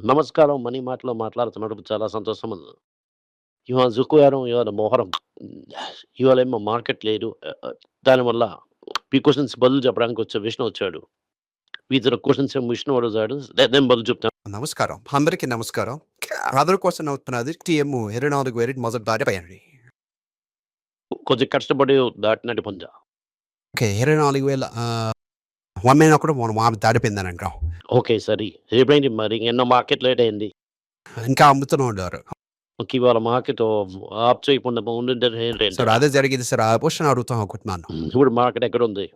నమస్కారం. మనీ మాటలో మాట్లాడుతున్నందుకు చాలా సంతోషం ఉంది. ఇవాళ శుక్రవారం, ఇవాళ మొహరం. ఇవాళేమో మార్కెట్ లేదు. దానివల్ల ఈ క్వెషన్స్ బదులు చెప్పడానికి విష్ణు వచ్చాడు. ఇతర క్వెషన్స్ ఏమో విష్ణు అడుగుతాడు. నేను బదులు చెప్తాను. నమస్కారం. అందరికీ నమస్కారం. అదర్ క్వెషన్ అవుతున్నది టీఎం 24 వేరిట్ మొదటి దాటిపోయండి. కొంచెం కష్టపడి దాటినట్టు పొందా. ఓకే. 24,000 1 కూడా మనం దాటిపోయిందని అంటాం. ఓకే. సరే. రేపేంటి మరి నిన్న మార్కెట్ లేట్ అయింది. ఇంకా అమ్ముతూనే ఉన్నారు. ఓకే. ఇవాళ మార్కెట్ ఆఫ్ చేయకుండా ఉండుంటే ఏంటంటే సార్ అదే జరిగింది సార్. ఆ క్వెషన్ అడుగుతాం అనుకుంటున్నాను. ఇప్పుడు మార్కెట్ ఎక్కడుంది?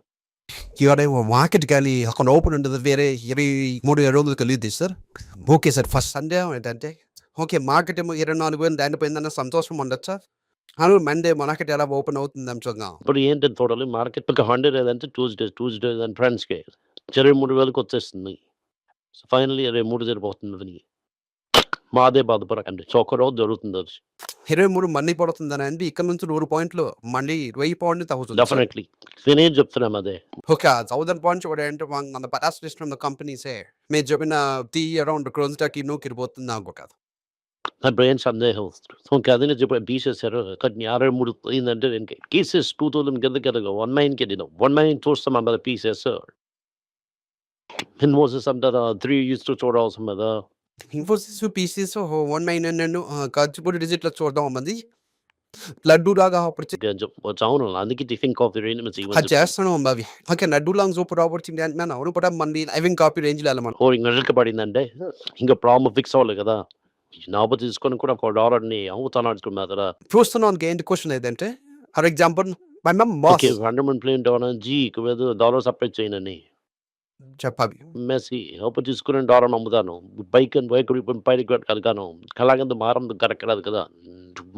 ఇవాళేమో మార్కెట్ గాలి అక్కడ ఓపెన్ ఉండదు. వేరే 23 రోజులు కలియుద్ది sir. Okay sir. First Sunday ఏంటంటే ఓకే. మార్కెట్ ఏమో 24,000 దాటిపోయిందన్న సంతోషం ఉండొచ్చా? మండే మార్కెట్ ఎలా ఓపెన్ అవుతుందని చూద్దాం. ఇప్పుడు ఏంటని చూడాలి మార్కెట్ ఒక 100 ఏదంటే ట్యూస్డే అండ్ ఫ్రెండ్స్‌కి 23,000కి వచ్చేస్తుంది. ఫైనల్లీ 23 సరిపోతుందని. మాదే బాధపడకండి. ఒకరోజు జరుగుతుందది. 23 మళ్ళీ పడుతుందనండి. ఇక్కడ నుంచి 100 పాయింట్లు మళ్ళీ 1000 పాయింట్లు తగ్గుతుంది సార్. డెఫినెట్‌లీ. నేనేం చెప్తున్నాం అదే. Okay, 1,000 points what I enter on the past list from the companies here. May job in the around the cross that you know kirbotan na go kad. నా బ్రెయిన్ సందేహం వస్తుంది. ఇంకా అదే చెప్పాను తీసేశారు. కానీ 63 అయిందంటే కేసెస్ 2000 కిందకెళ్ళగా 1,900కి వెళ్ళినాం. 1,900 చూస్తాం అన్నది పీసెస్. ఇన్వోసిస్ అంటారా 3 యూజ్డ్ టు చూడాల్సిన మీద. Infosys pieces so 19 and kachipuri digit la chodam mandi. Laddu లాగా ఆపర్చునిటీ అవును. అందుకే టిఫిన్ కాఫీ రేంజ్ అది చేస్తున్నాం అవి. ఓకే. లడ్డు లాగా సూపర్ ఆపర్చునిటీ అంటున్నాను. అవును కూడా మంది ఐవింగ్ కాపీ రేంజ్‌లో వెళ్ళమను. ఇంక పడిందంటే ఇంకా ప్రాబ్లమ్ ఫిక్స్ అవ్వలేదు కదా! నాబ తీసుకొని కూడా ఒక డాలర్‌ని అమ్ముతాననుకున్నారు కదా! చూస్తున్నాను ఏంటి క్వెషన్ ఏదంటే for example my mum boss okay. Fundamental dollar జీకి మీద డాలర్ సపరేట్ చేయనని. చెప్పాలి. మెస్సీ అప్పు తీసుకుని డాలర్‌ని అమ్ముతాను. బైక్ పైకి కలగాను. కలాగంత మారం కరెక్ట్ కాదు కదా!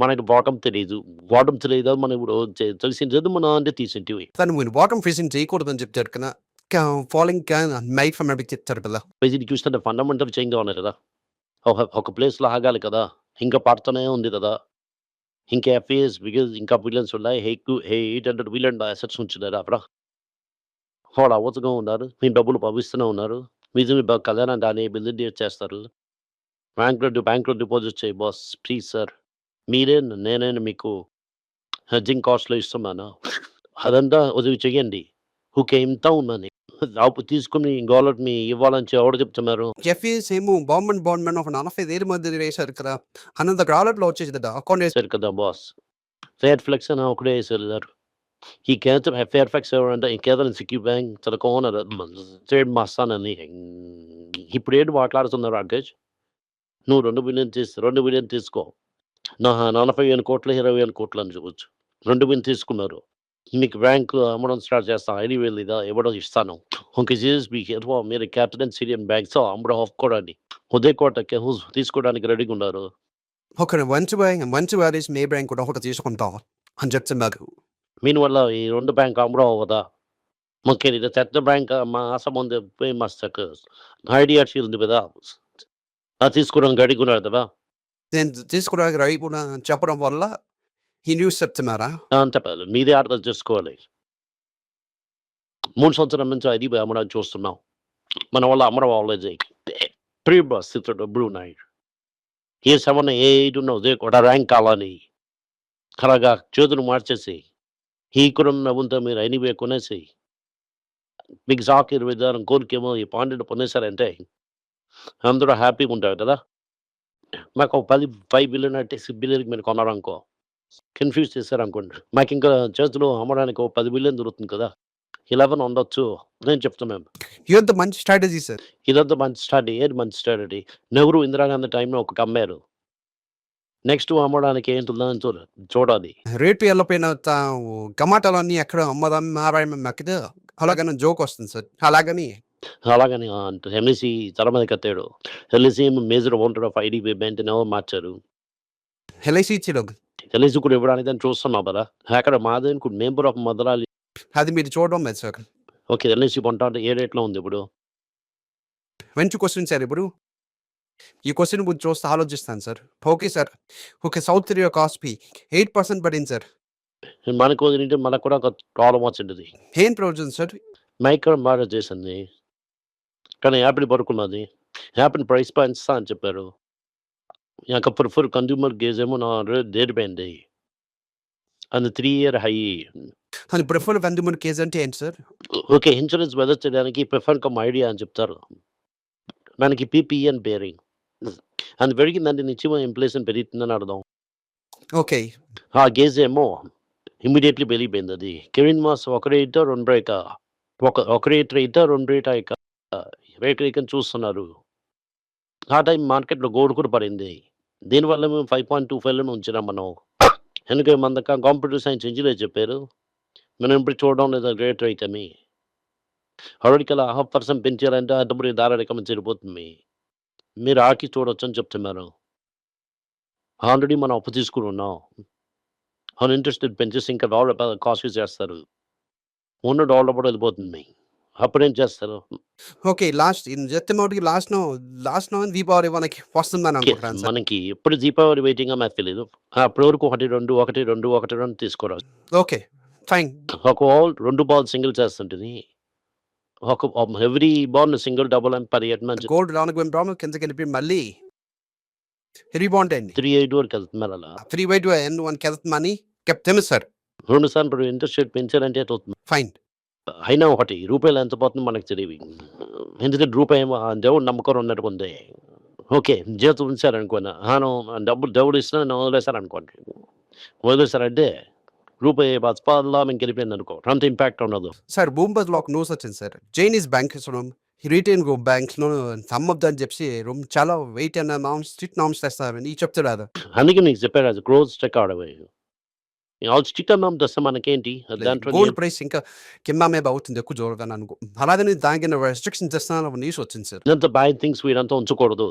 మనకి బాటమ్ తెలీదు. బాటమ్ తెలీదు మనం ఇప్పుడు తెలిసింది మనం అంటే తీసింటివి. తను మీరు బాటమ్ ఫిషింగ్ చేయకూడదని చెప్తారు కదా! Following can made from every చెప్తారు కదా! ఇది చూస్తుంటే ఫండమెంటల్ చేంజ్ కావాలి కదా! ఒక ప్లేస్‌లో ఆగాలి కదా! ఇంకా పడుతూనే ఉంది కదా! ఇంకా ఎఫ్ఏఎస్ బికాజ్ ఇంకా విలన్స్ ఉన్నాయి. 800 బిలియన్ అసెట్స్ ఉంచున్నారు అక్కడ. వాళ్ళు అవ్వతుగా ఉన్నారు. మీ డబ్బులు పంపిస్తూనే ఉన్నారు. మీరు మీ కళ్యాణం దాన్ని బిల్డర్ చేస్తారు. బ్యాంక్‌లో డిపాజిట్ చేయి బాస్ ప్లీజ్ సార్. నేనే మీకు హెడ్జింగ్ కాస్ట్‌లో ఇస్తున్నాను. అదంతా వదిలి చేయండి. ఊకే ఇంత ఉందని. అప్పు తీసుకొని డాలర్‌ని ఇవ్వాలని ఎవరు చెప్తున్నారు? ఎఫ్ఏఎస్ ఏమో బాండ్ ఒక 40,000 మధ్య వేశారు కదా! అనంత డాలర్‌లో వచ్చేది కదా! అకౌంట్ సరే కదా బాస్. ఫెయిర్ ఫ్లెక్స్ అని ఒకటే వేసారు. ఈ కేంద్రం ఫెయిర్ ఫ్లెక్స్ ఎవరంటే ఈ కేంద్రం సిక్యూ బ్యాంక్ తన ఓనర్ ట్రేడ్ మస్తానని. ఇప్పుడేంటి మాట్లాడుతున్నారు రాకేష్? నువ్వు 2 బిలియన్ తీసుకో. నా 45,000,00,00,000, 20,000,00,00,000 అని చెప్పొచ్చు. 2,000,000 తీసుకున్నారు. మీకు బ్యాంక్‌లో అమ్మడం స్టార్ట్ చేస్తా. 5,000 ఇదా ఇవ్వడం ఇస్తాను. ఒక జీఎస్‌బీకి అథవా మీరు క్యాపిటల్ సిరియన్ బ్యాంక్స్‌తో అమ్మడం ఆపుకోవడానికి ఉదయ్ కోటకి తీసుకోవడానికి రెడీగా ఉన్నారు. ఒక మంచి వారేసి మే బ్యాంక్ కూడా ఒకటి తీసుకుంటాం అని చెప్తున్నారు. మీనివల్ల ఈ 2 బ్యాంక్ అమ్మడం అవ్వదా? ఓకే. ఇది పెద్ద బ్యాంక్ మా ముందు మస్తకు ఐడియాస్ ఉంది కదా! అది తీసుకోవడానికి రెడీగా ఉన్నారు కదా! నేను తీసుకోవడానికి రెడీ కూడా చెప్పడం వల్ల ఈ న్యూస్ చెప్తున్నారా? అంతే మీరే అర్థం చేసుకోవాలి. 3 సంవత్సరాల నుంచి అది అమ్మడానికి చూస్తున్నాం. మన వల్ల అమ్మడం అవ్వలేదు. ప్రీ బస్ డబ్బులు ఉన్నాయి. ఏ 7, ఏ 8 ఉన్నది కూడా ర్యాంక్ కావాలని. అలాగా చేతులు మార్చేసి ఈకున్న ఉంటే మీరు ఎనీవే కొనేసి మీకు స్టాక్ 20,000 కోరికేమో ఈ పాయింట్ కొనేసారంటే అందరూ హ్యాపీగా ఉంటారు కదా! మాకు ఒక 5 బిలియన్ అంటే 6 బిలియన్‌కి మీరు కొన్నారనుకో కన్‌ఫ్యూజ్ చేశారనుకోండి. మాకింకా చేతిలో అమ్మడానికి ఒక 10 బిలియన్ దొరుకుతుంది కదా! 11 ఉండొచ్చు. నేను చెప్తున్నాను. ఇదంతా మంచి స్ట్రాటజీ సార్. ఇదంతా మంచి స్ట్రాటజీ. ఏది మంచి స్ట్రాటజీ? నెహ్రూ, ఇందిరాగాంధీ టైంలో ఒకటి అమ్మారు. నెక్స్ట్ అమ్మడానికి ఏంటుందని చూడాలి. రేటు ఎళ్ళపోయిన టమాటాలన్నీ ఎక్కడ అమ్మదాం మారాయమన్నట్టుగా అలాగని జోక్ వస్తుంది సార్. అలాగని అలాగని అంటే ఎల్ఐసి తల మీద కట్టాడు. ఎల్ఐసి మేజర్ ఓనర్ ఆఫ్ ఐడీబీ బ్యాంక్‌నేమో మార్చారు. ఎల్ఐసి ఇచ్చిలో ఎల్ఐసి కూడా ఇవ్వడానికి దాన్ని చూస్తున్నాం కదా! అక్కడ మాది మెంబర్ ఆఫ్ మదరాలి. అది మీరు చూడడం లేదు సార్. ఓకే. ఎల్ఐసి కొంటా అంటే ఏ రేట్‌లో ఉంది ఇప్పుడు? మంచి క్వెషన్ సార్ ఇప్పుడు. ఈ క్వెషన్ ఇప్పుడు చూస్తే ఆలోచిస్తాను sir. Okay sir. Okay. South Korea KOSPI 8% పడింది సార్. మనకు వదిలింటే మనకు కూడా ఒక ప్రాబ్లమ్ వచ్చింటది. ఏం ప్రయోజనం సార్? మైక్రో మ్యారేజ్ చేసింది. కానీ యాపిల్ పడుకున్నది. యాపిల్ ప్రైస్ పెంచుతా అని చెప్పారు. ఇంకా ప్రిఫర్ కన్స్యూమర్ గేజ్ ఏమో నా దేరిపోయింది. అది 3 ఇయర్ హై. కానీ ప్రిఫర్డ్ కన్స్యూమర్ కేస్ అంటే ఏంటి సార్? ఓకే. ఇన్సూరెన్స్ వెదర్ చేయడానికి ప్రిఫర్ కమ్ ఐడియా అని చెప్తారు. మనకి పీపీఈ అని పేరు. అది పెరిగిందంటే నిత్యం ఇన్ఫ్లేషన్ పెరుగుతుందని అర్థం. ఓకే. ఆ గేజ్ ఏమో ఇమ్మీడియేట్‌లీ పెరిగిపోయిందది. కెవిన్ మాస్ ఒక రేటో, 2 రేటా? ఒక రేట్ రేటా, 2 రేటా ఇక రేట్ రేకని చూస్తున్నారు. ఆ టైం మార్కెట్‌లో గోల్డ్ కూడా పడింది. దీనివల్ల మేము 5.25లోనే ఉంచినాం మనం. ఎందుకంటే మన దగ్గర కంప్యూటర్ సైన్స్ ఇంజినీర్ చెప్పారు. మనం ఇప్పుడు చూడడం లేదు రేట్ రేట్ అని. ఆల్రెడీకలా 0.5% పెంచారంటే అడ్డముడి దారారికం చెడిపోతుంది. మీరు ఆకి చూడొచ్చని చెప్తున్నారు. ఆల్రెడీ మనం అప్పు తీసుకొని ఉన్నాం. ఇంట్రెస్ట్ పెంచేసి ఇంకా డాలర్ కాస్ట్ చేస్తారు. ఉన్న డాలర్ కూడా వెళ్ళిపోతుంది. అప్పుడేం చేస్తారు? ఓకే. లాస్ట్ చెప్తే మటుకు లాస్ట్‌లో దీపావళి మనకి వస్తుందని ఓకే. అనుకుంటున్నాను సార్. మనకి ఎప్పుడు దీపావళి వెయిటింగా నాకు తెలీదు. అప్పటి వరకు 1, 2, 1, 2, 1, 2 తీసుకోరాదు. ఓకే. ఫైన్. ఒక బాల్ 2 బాల్ సింగిల్ చేస్తుంటది. ఎవ్రీ బాల్‌ని సింగిల్, డబుల్ అని 18 నుంచి గోల్డ్ రానుకున్న ప్రాబ్లమ్ కిందకెళ్ళిపోయి మళ్ళీ రిబాండ్ 3.8 వరకు వెళ్తున్నారు అలా. 3/2 కెళ్తుందని చెప్తాము సార్. 2 సార్లు ఇప్పుడు ఇంట్రెస్ట్ రేట్ పెంచారంటే ఎటవుతుంది? ఫైన్. అయినా ఒకటి రూపాయలు ఎంత పోతుందో మనకు తెలియదు. ఎందుకంటే రూపాయి ఏమో ఆ దేవుడు నమ్మకం ఉన్నట్టుగా ఉంది. ఓకే. జీతం ఉంచారనుకోనా డబ్బులు దేవుడు ఇస్తున్నా వదిలేశారనుకోండి. వదిలేశారంటే రూపాయి బస్పాల్లో ఇంకెళ్ళిపోయిందనుకో అంత ఇంపాక్ట్ ఉండదు. సార్ భూమిపతిలో ఒక న్యూస్ వచ్చింది సార్. చైనీస్ బ్యాంక్స్ రిటైల్ బ్యాంక్స్‌లో నమ్మొద్దని చెప్పి చాలా వెయిట్ అండ్ స్ట్రిక్ట్ నార్మ్స్ తెస్తారని చెప్తున్నారు. అందుకే నీకు చెప్పాను అది గ్రోత్ స్టెక్ ఆడవే. స్టిక్ అన్నాం తెస్తే మనకేంటి దాంట్లో గోల్డ్ ప్రైస్ ఇంకా కింద మీద అవుతుంది ఎక్కువ చూడదని అనుకో. అలాగని దానికి రెస్ట్రిక్షన్స్ తెస్తానని న్యూస్ వచ్చింది సార్. ఇదంతా బ్యాడ్ థింగ్స్ వీరంతా ఉంచకూడదు.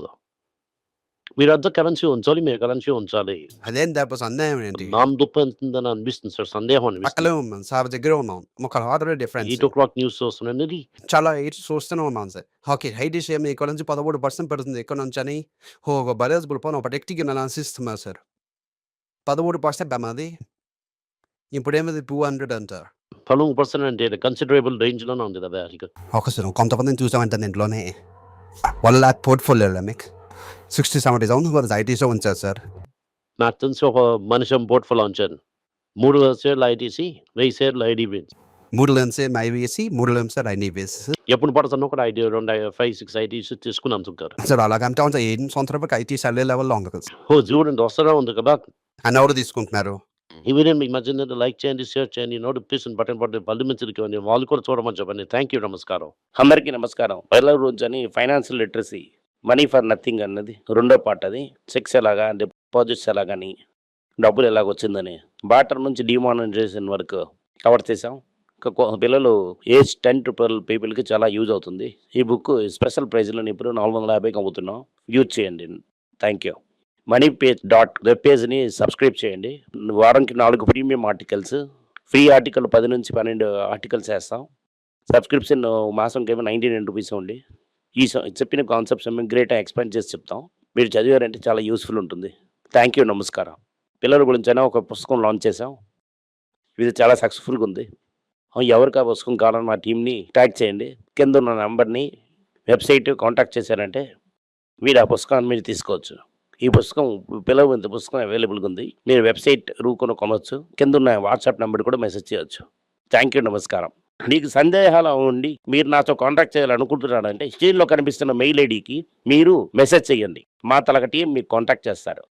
వీరంతా కరెన్సీ ఉంచాలి. మీరు కరెన్సీ ఉంచాలి. అదేం తప్ప సందేహం ఏంటి? నామ్ దుప్పంతుందని అనిపిస్తుంది సార్. సందేహం అనిపిస్తుంది. పక్కనే ఉన్నాం సార్ దగ్గర ఉన్నాం. ఒక ఆర్డర్ డిఫరెన్స్ 8 o'clock న్యూస్ చూస్తున్నాను. చాలా చూస్తూనే ఉన్నాం సార్. ఓకే. హై డిష్ ఏమి ఇక్కడ నుంచి 13% పెడుతుంది ఇక్కడ నుంచి అని ఒక బజాజ్ బుల్పోన్ ఒక టెక్నికల్ అనాలిసిస్ ఇస్తున్నారు సార్. 13% మాది. ఇప్పుడేమది 200 అంటారు. 12% అంటే కన్సిడరబుల్ రేంజ్‌లోనే ఉంది కదా ఇక. Okay sir. కొంతమందిని చూసామంటే దీంట్లోనే 1 lakh పోర్ట్‌ఫోలియోలో మీకు 60-70,000 ఐటీసీ ఉంచారు సార్. నాకు తెలిసి ఒక మనిషి పోర్ట్‌ఫోలియో ఉంచాను. 3 షేర్లు ఐటీసీ, 1000 షేర్లు ఐడీబీ. 3 లెన్సే ఐవీఎస్‌సి, 3 లెన్సే ఐనీబీఎస్. ఎప్పుడు పడుతున్నా కూడా 5, 6 ఐటీసీ తీసుకుని అమ్ముతుంటారు. సార్ అలాగంటే కొంచెం 8 సంవత్సరాల వరకు ఐటీ సాలరీ లెవెల్‌లో ఉంది కదా సార్. చూడండి వస్తూనే ఉంది కదా. అని ఎవరు తీసుకుంటున్నారు? ఈ వీడియో మీకు నచ్చిందంటే లైక్ చేయండి, షేర్ చేయండి, నోటిఫికేషన్ బటన్ పట్టి పల్లి మించుకొని వాళ్ళు కూడా చూడమని చెప్పండి. Thank you. నమస్కారం. అందరికీ నమస్కారం. పైల రోజు అని financial literacy money for nothing అన్నది రెండో పార్ట్. అది చెక్స్ ఎలాగా, డిపాజిట్స్ ఎలాగని, డబ్బులు ఎలాగ వచ్చిందని, బాటర్ నుంచి డిమానిటైజేషన్ వరకు కవర్ చేసాం. పిల్లలు ఏజ్ 10 to 12 పీపుల్కి చాలా యూజ్ అవుతుంది. ఈ బుక్ స్పెషల్ ప్రైజ్లో ఇప్పుడు 450కి అమ్ముతున్నాం. యూజ్ చేయండి. Thank you. వెబ్ పేజ్ని సబ్స్క్రైబ్ చేయండి. వారానికి 4 ప్రీమియం ఆర్టికల్స్, ఫ్రీ ఆర్టికల్ 10 నుంచి 12 ఆర్టికల్స్ వేస్తాం. సబ్స్క్రిప్షన్ మాసంకి ఏమో 99 రూపీస్ ఉంది. చెప్పిన కాన్సెప్ట్స్ మేము గ్రేట్గా ఎక్స్ప్లెయిన్ చేసి చెప్తాం. మీరు చదివారంటే చాలా యూస్ఫుల్ ఉంటుంది. Thank you. నమస్కారం. పిల్లల గురించైనా ఒక పుస్తకం లాంచ్ చేసాం. ఇది చాలా సక్సెస్ఫుల్గా ఉంది. ఎవరికి ఆ పుస్తకం కావాలని మా టీంని ట్యాగ్ చేయండి. కింద ఉన్న నెంబర్ని వెబ్సైట్ కాంటాక్ట్ చేశారంటే మీరు ఆ పుస్తకాన్ని మీరు తీసుకోవచ్చు. ఈ పుస్తకం పిల్లల పుస్తకం అవైలబుల్గా ఉంది. మీరు వెబ్సైట్ కొనవచ్చు. కింద ఉన్న వాట్సాప్ నెంబర్ కూడా మెసేజ్ చేయవచ్చు. Thank you. నమస్కారం. మీకు సందేహాలు ఉండి మీరు నాతో కాంటాక్ట్ చేయాలనుకుంటున్నారంటే స్క్రీన్లో కనిపిస్తున్న మెయిల్ ఐడికి మీరు మెసేజ్ చేయండి. మా తలక టీం మీకు కాంటాక్ట్ చేస్తారు.